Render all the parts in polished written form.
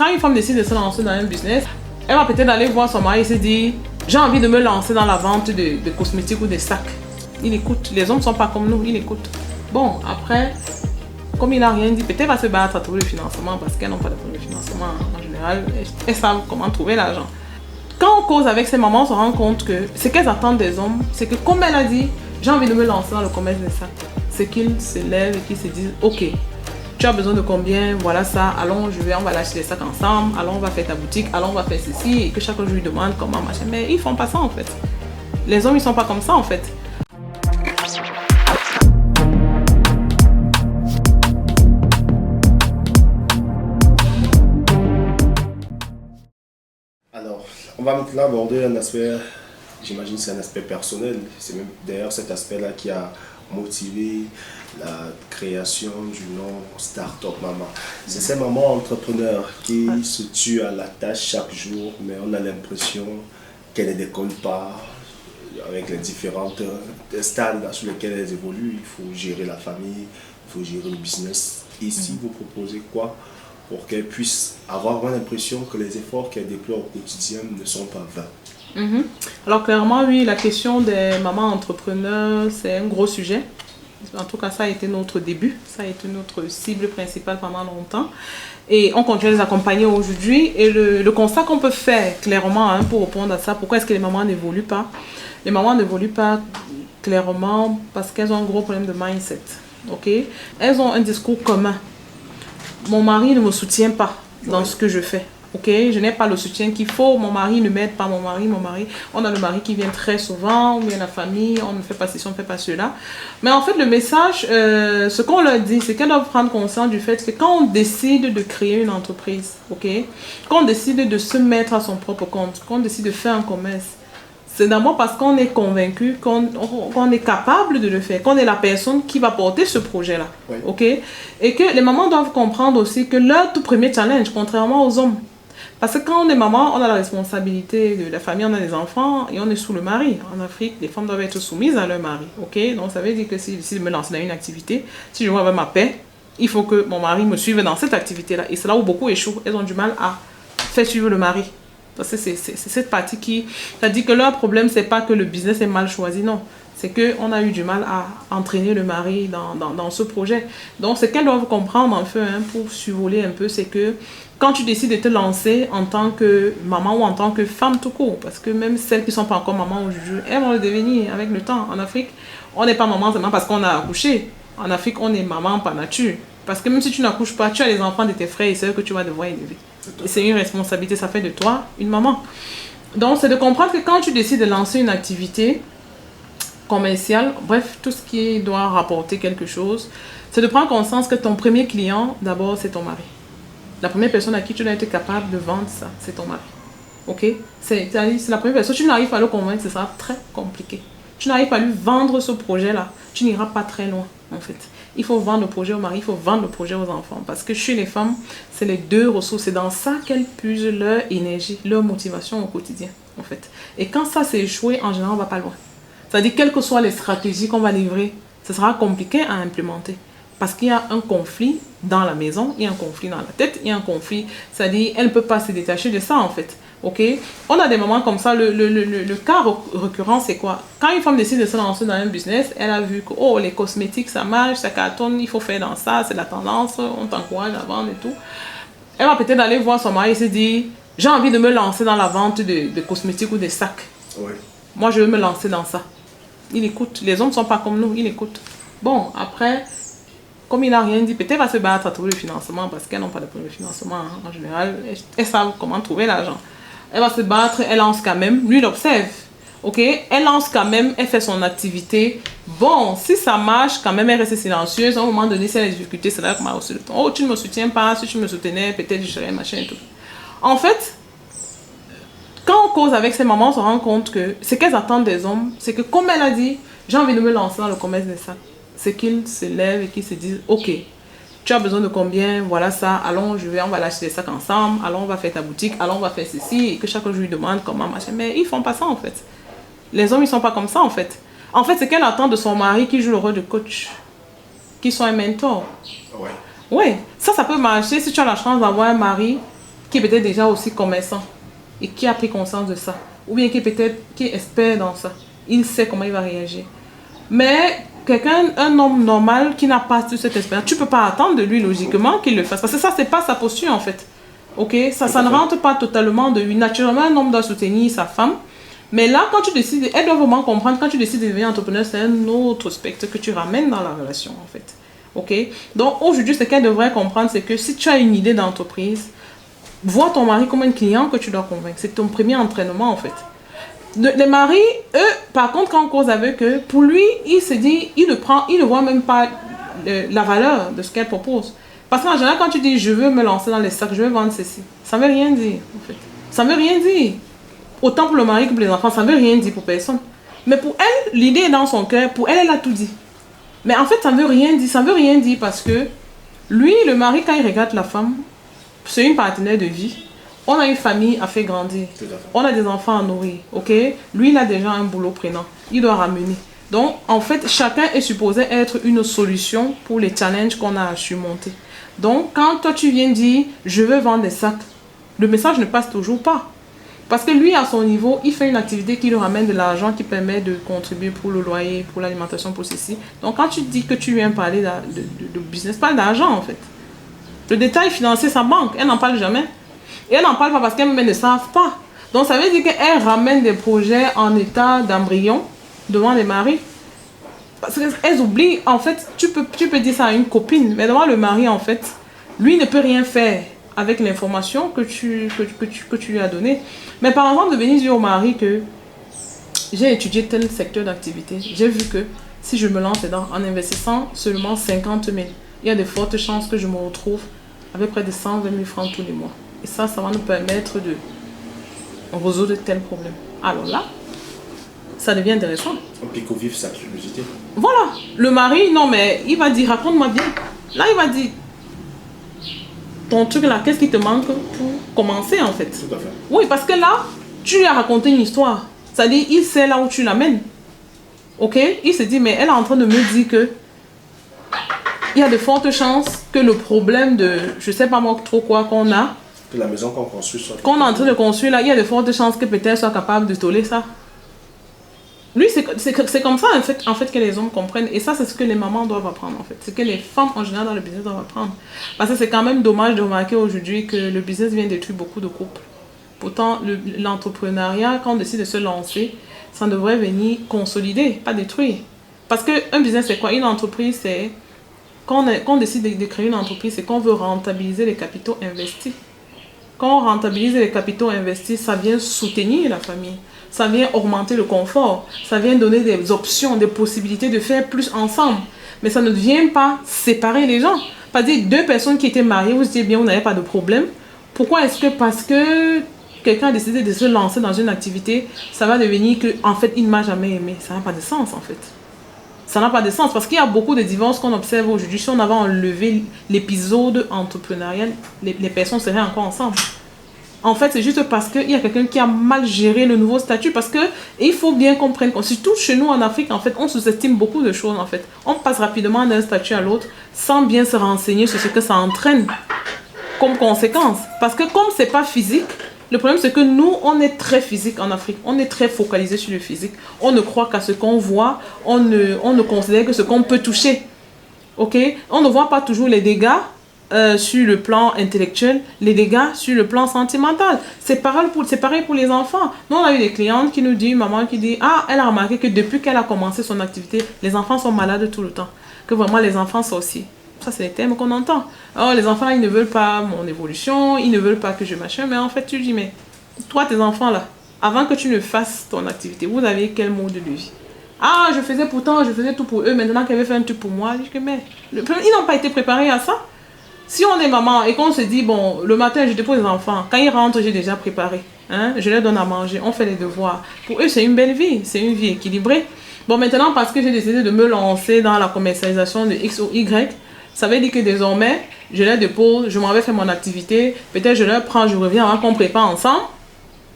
Quand une femme décide de se lancer dans un business, elle va peut-être aller voir son mari et se dire j'ai envie de me lancer dans la vente de cosmétiques ou des sacs. Il écoute. Les hommes ne sont pas comme nous, il écoute. Bon, après, comme il n'a rien dit, peut-être va se battre à trouver le financement parce qu'elles n'ont pas de financement en général. Elles savent comment trouver l'argent. Quand on cause avec ces mamans, on se rend compte que ce qu'elles attendent des hommes, c'est que comme elle a dit, j'ai envie de me lancer dans le commerce des sacs, c'est qu'ils se lèvent et qu'ils se disent ok, tu as besoin de combien, voilà ça, allons, on va lâcher les sacs ensemble, allons, on va faire ta boutique, allons, on va faire ceci, et que chacun lui demande comment machin. Mais ils font pas ça en fait. Les hommes, ils sont pas comme ça en fait. Alors, on va maintenant aborder un aspect, j'imagine c'est un aspect personnel, c'est même d'ailleurs cet aspect-là qui a motivé la création du nom Startup Maman. C'est ces mamans entrepreneurs qui se tuent à la tâche chaque jour, mais on a l'impression qu'elles ne décollent pas avec les différentes stades sur lesquels elles évoluent. Il faut gérer la famille, il faut gérer le business. Ici, vous proposez quoi pour qu'elles puissent avoir l'impression que les efforts qu'elles déploient au quotidien ne sont pas vains? Alors clairement, oui, la question des mamans entrepreneurs, c'est un gros sujet. En tout cas, ça a été notre début, ça a été notre cible principale pendant longtemps. Et on continue à les accompagner aujourd'hui. Et le constat qu'on peut faire clairement pour répondre à ça, pourquoi est-ce que les mamans n'évoluent pas? Les mamans n'évoluent pas clairement parce qu'elles ont un gros problème de mindset. Okay? Elles ont un discours commun. Mon mari ne me soutient pas dans ce que je fais. Okay? Je n'ai pas le soutien qu'il faut. Mon mari ne m'aide pas. Mon mari. On a le mari qui vient très souvent. On vient la famille. On ne fait pas ceci, on ne fait pas cela. Mais en fait, le message, ce qu'on leur dit, c'est qu'elles doivent prendre conscience du fait que quand on décide de créer une entreprise, okay? Quand on décide de se mettre à son propre compte, quand on décide de faire un commerce, c'est d'abord parce qu'on est convaincu qu'on est capable de le faire, qu'on est la personne qui va porter ce projet-là. Oui. Okay? Et que les mamans doivent comprendre aussi que leur tout premier challenge, contrairement aux hommes, parce que quand on est maman, on a la responsabilité de la famille, on a des enfants et on est sous le mari. En Afrique, les femmes doivent être soumises à leur mari. Okay? Donc ça veut dire que si je décide de me lancer dans une activité, si je veux avoir ma paix, il faut que mon mari me suive dans cette activité-là. Et c'est là où beaucoup échouent. Elles ont du mal à faire suivre le mari. Parce que c'est cette partie qui... Ça dit que leur problème, c'est pas que le business est mal choisi, non. C'est qu'on a eu du mal à entraîner le mari dans ce projet. Donc, ce qu'elles doivent comprendre, en fait, pour survoler un peu, c'est que quand tu décides de te lancer en tant que maman ou en tant que femme tout court, parce que même celles qui ne sont pas encore maman aujourd'hui, elles vont le devenir avec le temps. En Afrique, on n'est pas maman seulement parce qu'on a accouché. En Afrique, on est maman par nature. Parce que même si tu n'accouches pas, tu as les enfants de tes frères et sœurs que tu vas devoir élever. Et c'est une responsabilité, ça fait de toi une maman. Donc, c'est de comprendre que quand tu décides de lancer une activité commerciale, bref, tout ce qui doit rapporter quelque chose, c'est de prendre conscience que ton premier client, d'abord, c'est ton mari. La première personne à qui tu dois être capable de vendre ça, c'est ton mari. Ok? C'est la première personne. Si tu n'arrives pas à le convaincre, ce sera très compliqué. Tu n'arrives pas à lui vendre ce projet-là, tu n'iras pas très loin, en fait. Il faut vendre le projet au mari, il faut vendre le projet aux enfants. Parce que chez les femmes, c'est les deux ressources. C'est dans ça qu'elles puisent leur énergie, leur motivation au quotidien, en fait. Et quand ça s'est échoué, en général, on ne va pas loin. C'est-à-dire, quelles que soient les stratégies qu'on va livrer, ce sera compliqué à implémenter. Parce qu'il y a un conflit dans la maison, il y a un conflit dans la tête, il y a un conflit. C'est-à-dire, elle ne peut pas se détacher de ça, en fait. Okay? On a des moments comme ça. Le cas récurrent, c'est quoi? Quand une femme décide de se lancer dans un business, elle a vu que oh, les cosmétiques, ça marche, ça cartonne, il faut faire dans ça, c'est la tendance, on t'encourage à vendre et tout. Elle va peut-être aller voir son mari et se dire j'ai envie de me lancer dans la vente de cosmétiques ou des sacs. Oui. Moi, je veux me lancer dans ça. Il écoute. Les hommes ne sont pas comme nous, il écoute. Bon, après, comme il n'a rien dit, peut-être va se battre à trouver le financement parce qu'elles n'ont pas de financement en général. Elles savent comment trouver l'argent. Elle va se battre, elle lance quand même. Lui, il observe. Ok? Elle lance quand même, elle fait son activité. Bon, si ça marche, quand même, elle reste silencieuse. À un moment donné, si elle a des difficultés, c'est là qu'on m'a aussi le temps. Oh, tu ne me soutiens pas. Si tu me soutenais, peut-être je serais machin et tout. En fait, quand on cause avec ces mamans, on se rend compte que ce qu'elles attendent des hommes, c'est que comme elle a dit, j'ai envie de me lancer dans le commerce des sacs. C'est qu'ils se lèvent et qu'ils se disent, ok, tu as besoin de combien, voilà ça, allons, on va lâcher les sacs ensemble, allons, on va faire ta boutique, allons, on va faire ceci, et que chacun lui demande comment machin. Mais ils font pas ça en fait. Les hommes, ils sont pas comme ça en fait. En fait, c'est qu'elle attend de son mari qui joue le rôle de coach, qui soit un mentor. Ouais. Oui, ça peut marcher si tu as la chance d'avoir un mari qui est peut-être déjà aussi commerçant et qui a pris conscience de ça, ou bien qui est expert dans ça, il sait comment il va réagir. Mais un homme normal qui n'a pas cette expérience, tu ne peux pas attendre de lui logiquement qu'il le fasse. Parce que ça, c'est pas sa posture en fait. Ok, ça ne rentre pas totalement de lui. Naturellement, un homme doit soutenir sa femme. Mais là, quand tu décides, elle doit vraiment comprendre, quand tu décides de devenir entrepreneur, c'est un autre spectre que tu ramènes dans la relation en fait. Ok, donc aujourd'hui, ce qu'elle devrait comprendre, c'est que si tu as une idée d'entreprise, vois ton mari comme un client que tu dois convaincre. C'est ton premier entraînement en fait. Les maris, eux, par contre, quand on cause avec eux, pour lui, il se dit, il ne voit même pas la valeur de ce qu'elle propose. Parce qu'en général, quand tu dis, je veux me lancer dans les sacs, je veux vendre ceci, ça ne veut rien dire, en fait. Ça ne veut rien dire. Autant pour le mari que pour les enfants, ça ne veut rien dire pour personne. Mais pour elle, l'idée est dans son cœur, pour elle, elle a tout dit. Mais en fait, ça ne veut rien dire. Ça ne veut rien dire parce que lui, le mari, quand il regarde la femme, c'est une partenaire de vie. On a une famille à faire grandir. On a des enfants à nourrir. Ok? Lui, il a déjà un boulot prenant. Il doit ramener. Donc, en fait, chacun est supposé être une solution pour les challenges qu'on a à surmonter. Donc, quand toi, tu viens dire « je veux vendre des sacs », le message ne passe toujours pas. Parce que lui, à son niveau, il fait une activité qui lui ramène de l'argent qui permet de contribuer pour le loyer, pour l'alimentation, pour ceci. Donc, quand tu dis que tu viens parler de business, pas d'argent, en fait. Le détail financier, ça manque. Elle n'en parle jamais. Et elle n'en parle pas parce qu'elles-mêmes ne savent pas. Donc, ça veut dire qu'elle ramène des projets en état d'embryon devant les maris. Parce qu'elles oublient, en fait, tu peux dire ça à une copine, mais devant le mari, en fait, lui ne peut rien faire avec l'information que tu lui as donnée. Mais par exemple, de venir dire au mari que j'ai étudié tel secteur d'activité, j'ai vu que si je me lance dedans en investissant seulement 50 000, il y a de fortes chances que je me retrouve avec près de 120 000 francs tous les mois. Et ça va nous permettre de résoudre tel problème. Alors là, ça devient intéressant. On pique au vif sa curiosité. Voilà. Le mari, non mais, il va dire, raconte-moi bien. Là, il va dire, ton truc là, qu'est-ce qui te manque pour commencer en fait? Tout à fait. Oui, parce que là, tu lui as raconté une histoire. C'est-à-dire, il sait là où tu l'amènes. Ok? Il se dit, mais elle est en train de me dire que il y a de fortes chances que le problème de, je sais pas moi trop quoi qu'on a, que la maison qu'on construit soit... qu'on est en train de construire là, il y a de fortes chances que peut-être soit capable de toller ça. Lui, c'est comme ça en fait que les hommes comprennent. Et ça, c'est ce que les mamans doivent apprendre en fait. C'est que les femmes en général dans le business doivent apprendre. Parce que c'est quand même dommage de remarquer aujourd'hui que le business vient détruire beaucoup de couples. Pourtant, l'entrepreneuriat, quand on décide de se lancer, ça devrait venir consolider, pas détruire. Parce qu'un business, c'est quoi? Une entreprise, c'est... Quand on décide de créer une entreprise, c'est qu'on veut rentabiliser les capitaux investis. Quand on rentabilise les capitaux investis, ça vient soutenir la famille. Ça vient augmenter le confort. Ça vient donner des options, des possibilités de faire plus ensemble. Mais ça ne vient pas séparer les gens. Pas dire deux personnes qui étaient mariées, vous disiez bien, vous n'avez pas de problème. Pourquoi est-ce que parce que quelqu'un a décidé de se lancer dans une activité, ça va devenir que, en fait, il ne m'a jamais aimé? Ça n'a pas de sens, en fait. Ça n'a pas de sens parce qu'il y a beaucoup de divorces qu'on observe aujourd'hui. Si on avait enlevé l'épisode entrepreneurial, les personnes seraient encore ensemble. En fait, c'est juste parce qu'il y a quelqu'un qui a mal géré le nouveau statut. Parce que il faut bien comprendre, surtout chez nous en Afrique, en fait, on sous-estime beaucoup de choses. En fait, on passe rapidement d'un statut à l'autre sans bien se renseigner sur ce que ça entraîne comme conséquence. Parce que comme c'est pas physique, le problème c'est que nous, on est très physique en Afrique. On est très focalisé sur le physique. On ne croit qu'à ce qu'on voit. On ne considère que ce qu'on peut toucher. Ok? On ne voit pas toujours les dégâts sur le plan intellectuel, les dégâts sur le plan sentimental. C'est pareil pour les enfants. Nous, on a eu des clientes qui nous disent, maman qui dit, ah, elle a remarqué que depuis qu'elle a commencé son activité, les enfants sont malades tout le temps. Que vraiment les enfants sont aussi. Ça, c'est les termes qu'on entend. Oh, les enfants, ils ne veulent pas mon évolution, ils ne veulent pas que je machin. Mais en fait, tu dis, mais toi, tes enfants là, avant que tu ne fasses ton activité, vous avez quel mode de vie? Ah, je faisais tout pour eux. Maintenant qu'elle veut faire un truc pour moi, je dis que mais ils n'ont pas été préparés à ça. Si on est maman et qu'on se dit, bon, le matin, je dépose les enfants. Quand ils rentrent, j'ai déjà préparé. Hein, je leur donne à manger, on fait les devoirs. Pour eux, c'est une belle vie. C'est une vie équilibrée. Bon, maintenant, parce que j'ai décidé de me lancer dans la commercialisation de X ou Y, ça veut dire que désormais, je les dépose, je m'en vais faire mon activité. Peut-être je leur prends, je reviens avant qu'on prépare ensemble.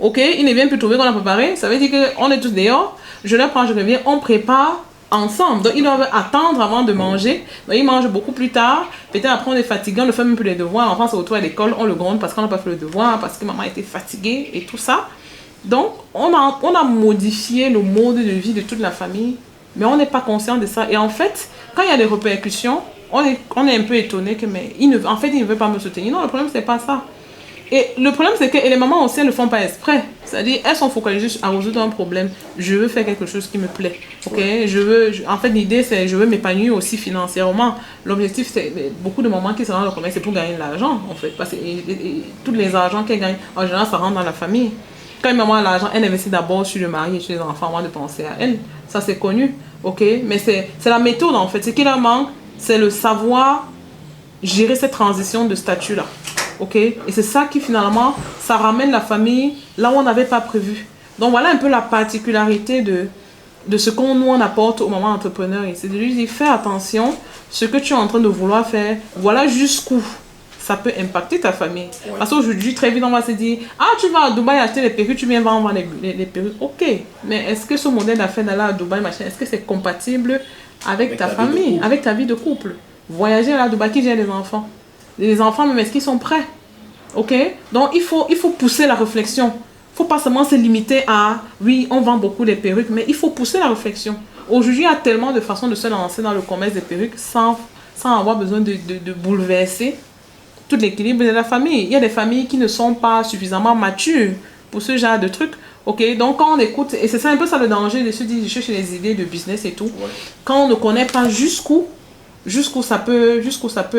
Ok, ils ne viennent plus trouver qu'on a préparé. Ça veut dire qu'on est tous dehors. Je leur prends, je reviens, on prépare ensemble. Donc, ils doivent attendre avant de manger. Donc, ils mangent beaucoup plus tard. Peut-être après, on est fatigué, on ne fait même plus les devoirs. L'enfant se retrouve à l'école, on le gronde parce qu'on n'a pas fait le devoir, parce que maman était fatiguée et tout ça. Donc, on a modifié le mode de vie de toute la famille, mais on n'est pas conscient de ça. Et en fait, quand il y a des répercussions, on est un peu étonné que, mais en fait, il ne veut pas me soutenir. Non, le problème, c'est pas ça. Et le problème, c'est que les mamans aussi, elles ne le font pas exprès. C'est-à-dire, elles sont focalisées à résoudre un problème. Je veux faire quelque chose qui me plaît. Ok, en fait, l'idée, c'est je veux m'épanouir aussi financièrement. L'objectif, c'est beaucoup de mamans qui se rendent au commerce, c'est pour gagner de l'argent, en fait. Parce que tous les argents qu'elles gagnent, en général, ça rentre dans la famille. Quand une maman a l'argent, elle investit d'abord sur le mari et sur les enfants avant de penser à elle. Ça, c'est connu. Ok, mais c'est la méthode, en fait. Ce qui leur manque, c'est le savoir gérer cette transition de statut-là. Ok, et c'est ça qui finalement, ça ramène la famille là où on n'avait pas prévu. Donc voilà un peu la particularité de ce qu'on nous on apporte au moment entrepreneur. C'est de lui dire, fais attention, ce que tu es en train de vouloir faire, voilà jusqu'où ça peut impacter ta famille. Ouais. Parce qu'aujourd'hui, très vite, on va se dire, ah, tu vas à Dubaï acheter les perruques, tu viens vendre les perruques. Ok, mais est-ce que ce modèle d'affaires d'aller à Dubaï, machin, est-ce que c'est compatible avec ta famille, avec ta vie de couple? Voyager à Dubaï, qui gère les enfants? Les enfants, même, est-ce qu'ils sont prêts? Ok? Donc, il faut pousser la réflexion. Il ne faut pas seulement se limiter à, oui, on vend beaucoup des perruques, mais il faut pousser la réflexion. Aujourd'hui, il y a tellement de façons de se lancer dans le commerce des perruques sans avoir besoin de bouleverser tout l'équilibre de la famille. Il y a des familles qui ne sont pas suffisamment matures pour ce genre de trucs. Ok? Donc, quand on écoute, et c'est ça un peu ça le danger de se dire, je cherche les idées de business et tout. Ouais. Quand on ne connaît pas jusqu'où ça peut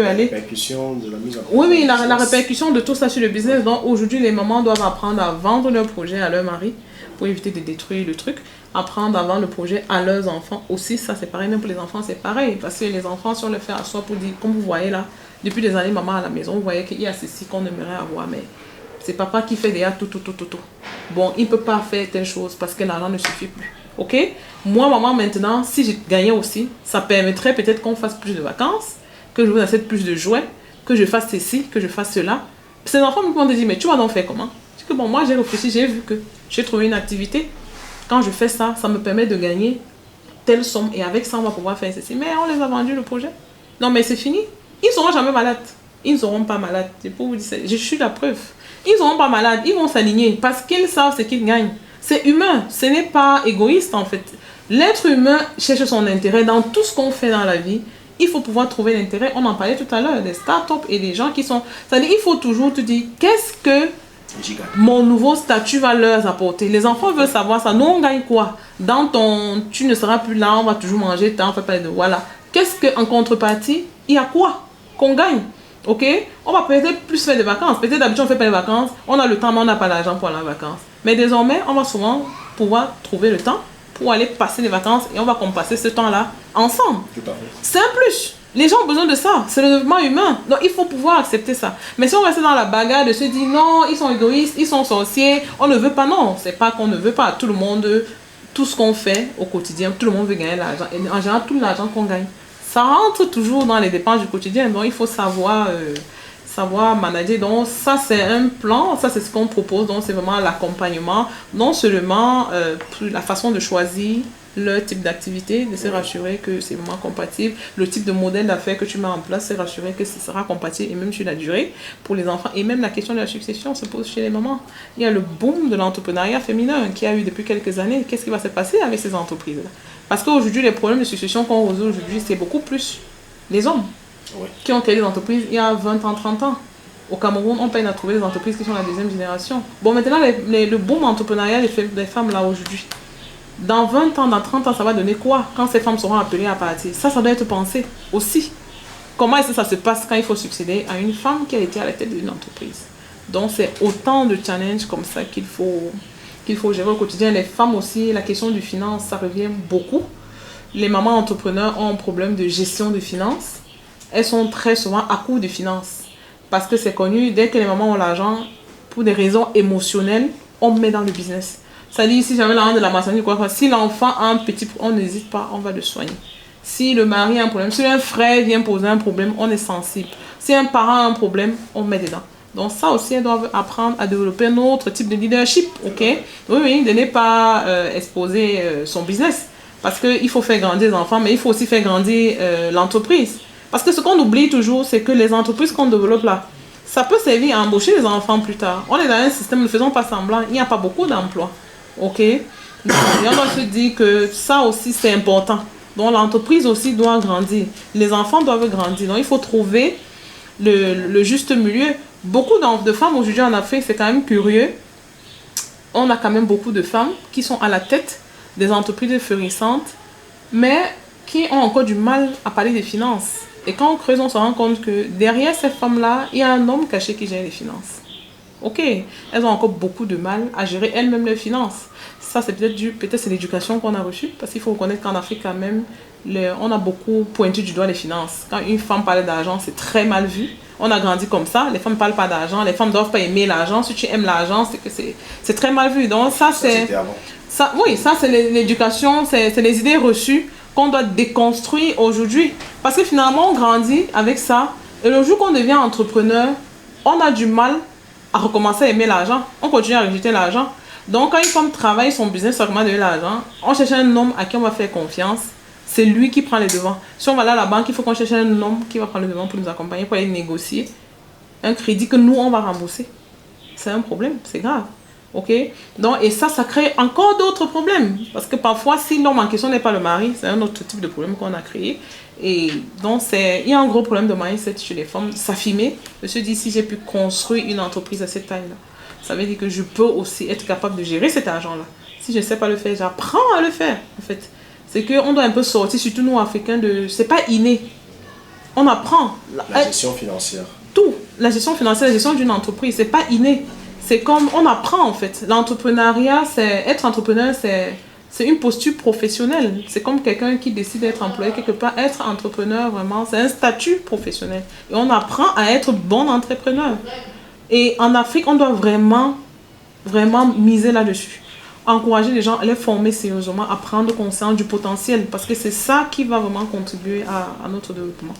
aller. La répercussion de la mise en place. Oui, la répercussion de tout ça sur le business. Donc aujourd'hui, les mamans doivent apprendre à vendre leur projet à leur mari pour éviter de détruire le truc. Apprendre à vendre le projet à leurs enfants aussi. Ça, c'est pareil. Même pour les enfants, c'est pareil. Parce que les enfants, si on le fait à soi pour dire, comme vous voyez là, depuis des années, maman à la maison, vous voyez qu'il y a ceci qu'on aimerait avoir, mais c'est papa qui fait déjà tout. Bon, il ne peut pas faire telle chose parce que l'argent ne suffit plus. Ok? Moi, maman, maintenant, si j'ai gagné aussi, ça permettrait peut-être qu'on fasse plus de vacances, que je vous achète plus de jouets, que je fasse ceci, que je fasse cela. Ces enfants me demandent, mais tu vas donc faire comment? Je dis que bon, moi, j'ai réfléchi, j'ai vu que j'ai trouvé une activité. Quand je fais ça, ça me permet de gagner telle somme. Et avec ça, on va pouvoir faire ceci. Mais on les a vendus, le projet. Non, mais c'est fini. Ils ne seront jamais malades. Ils ne seront pas malades. C'est pour vous dire, je suis la preuve. Ils ne seront pas malades. Ils vont s'aligner parce qu'ils savent ce qu'ils gagnent. C'est humain, ce n'est pas égoïste en fait. L'être humain cherche son intérêt dans tout ce qu'on fait dans la vie. Il faut pouvoir trouver l'intérêt. On en parlait tout à l'heure, des startups et des gens qui sont... C'est-à-dire, il faut toujours te dire, qu'est-ce que mon nouveau statut va leur apporter? Les enfants veulent savoir ça. Nous, on gagne quoi? Tu ne seras plus là, on va toujours manger, on fait pas de... Voilà. Qu'est-ce qu'en contrepartie, il y a quoi qu'on gagne? Ok? On va peut-être plus faire des vacances. Peut-être d'habitude, on ne fait pas les vacances. On a le temps, mais on n'a pas l'argent pour aller en vacances. Mais désormais, on va souvent pouvoir trouver le temps pour aller passer les vacances et on va passer ce temps-là ensemble. C'est un plus. Les gens ont besoin de ça. C'est le développement humain. Donc, il faut pouvoir accepter ça. Mais si on reste dans la bagarre de se dire non, ils sont égoïstes, ils sont sorciers, on ne veut pas. Non, c'est pas qu'on ne veut pas. Tout le monde, tout ce qu'on fait au quotidien, tout le monde veut gagner l'argent. Et en général, tout l'argent qu'on gagne, ça rentre toujours dans les dépenses du quotidien. Donc, il faut savoir manager. Donc, ça, c'est un plan. Ça, c'est ce qu'on propose. Donc, c'est vraiment l'accompagnement. Non seulement la façon de choisir le type d'activité, de se rassurer que c'est vraiment compatible. Le type de modèle d'affaires que tu mets en place, c'est rassurer que ce sera compatible et même sur la durée pour les enfants. Et même la question de la succession se pose chez les mamans. Il y a le boom de l'entrepreneuriat féminin qui a eu depuis quelques années. Qu'est-ce qui va se passer avec ces entreprises-là? Parce qu'aujourd'hui, les problèmes de succession qu'on résout aujourd'hui, c'est beaucoup plus les hommes qui ont créé des entreprises il y a 20 ans, 30 ans. Au Cameroun, on peine à trouver des entreprises qui sont la deuxième génération. Bon, maintenant, le boom entrepreneurial des femmes là aujourd'hui. Dans 20 ans, dans 30 ans, ça va donner quoi quand ces femmes seront appelées à partir? Ça doit être pensé aussi. Comment est-ce que ça se passe quand il faut succéder à une femme qui a été à la tête d'une entreprise? Donc, c'est autant de challenges comme ça qu'il faut gérer au quotidien. Les femmes aussi, la question du finance, ça revient beaucoup. Les mamans entrepreneurs ont un problème de gestion de finances. Elles sont très souvent à court de finances. Parce que c'est connu, dès que les mamans ont l'argent, pour des raisons émotionnelles, on met dans le business. C'est-à-dire, si j'avais l'argent de la maçonnerie, si l'enfant a un petit problème, on n'hésite pas, on va le soigner. Si le mari a un problème, si un frère vient poser un problème, on est sensible. Si un parent a un problème, on met dedans. Donc ça aussi, elles doivent apprendre à développer un autre type de leadership, ok? Oui, de ne pas exposer son business. Parce qu'il faut faire grandir les enfants, mais il faut aussi faire grandir l'entreprise. Parce que ce qu'on oublie toujours, c'est que les entreprises qu'on développe là, ça peut servir à embaucher les enfants plus tard. On est dans un système, ne faisons pas semblant, il n'y a pas beaucoup d'emplois. Ok? Donc, et on doit se dire que ça aussi, c'est important. Donc, l'entreprise aussi doit grandir. Les enfants doivent grandir. Donc, il faut trouver le juste milieu. Beaucoup de femmes aujourd'hui en Afrique, c'est quand même curieux. On a quand même beaucoup de femmes qui sont à la tête des entreprises florissantes, mais qui ont encore du mal à parler des finances. Et quand on creuse, on se rend compte que derrière ces femmes-là, il y a un homme caché qui gère les finances. Ok, elles ont encore beaucoup de mal à gérer elles-mêmes leurs finances. Ça, c'est peut-être c'est l'éducation qu'on a reçue, parce qu'il faut reconnaître qu'en Afrique, quand même, on a beaucoup pointé du doigt les finances. Quand une femme parle d'argent, c'est très mal vu. On a grandi comme ça, les femmes ne parlent pas d'argent, les femmes ne doivent pas aimer l'argent. Si tu aimes l'argent, c'est très mal vu. Donc ça, c'est... Oui, ça, c'est l'éducation, c'est les idées reçues qu'on doit déconstruire aujourd'hui. Parce que finalement, on grandit avec ça. Et le jour qu'on devient entrepreneur, on a du mal à recommencer à aimer l'argent. On continue à rejeter l'argent. Donc, quand une femme travaille son business seulement de l'argent, on cherche un homme à qui on va faire confiance. C'est lui qui prend les devants. Si on va là à la banque, il faut qu'on cherche un homme qui va prendre les devants pour nous accompagner, pour aller négocier un crédit que nous, on va rembourser. C'est un problème, c'est grave. Ok? Donc, et ça crée encore d'autres problèmes. Parce que parfois, si l'homme en question n'est pas le mari, c'est un autre type de problème qu'on a créé. Et donc, il y a un gros problème de mindset chez les femmes. S'affirmer, de se dire, si j'ai pu construire une entreprise à cette taille-là, ça veut dire que je peux aussi être capable de gérer cet argent-là. Si je ne sais pas le faire, j'apprends à le faire, en fait. C'est qu'on doit un peu sortir, surtout nous, Africains, c'est pas inné. On apprend. La gestion financière. Tout. La gestion financière, la gestion d'une entreprise, c'est pas inné. C'est comme, on apprend en fait. L'entrepreneuriat, être entrepreneur, c'est une posture professionnelle. C'est comme quelqu'un qui décide d'être employé quelque part. Être entrepreneur, vraiment, c'est un statut professionnel. Et on apprend à être bon entrepreneur. Et en Afrique, on doit vraiment, vraiment miser là-dessus. Encourager les gens à les former sérieusement, à prendre conscience du potentiel. Parce que c'est ça qui va vraiment contribuer à notre développement.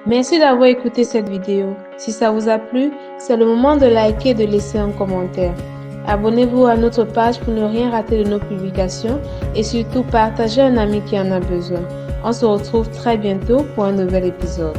Merci d'avoir écouté cette vidéo. Si ça vous a plu, c'est le moment de liker et de laisser un commentaire. Abonnez-vous à notre page pour ne rien rater de nos publications et surtout partagez à un ami qui en a besoin. On se retrouve très bientôt pour un nouvel épisode.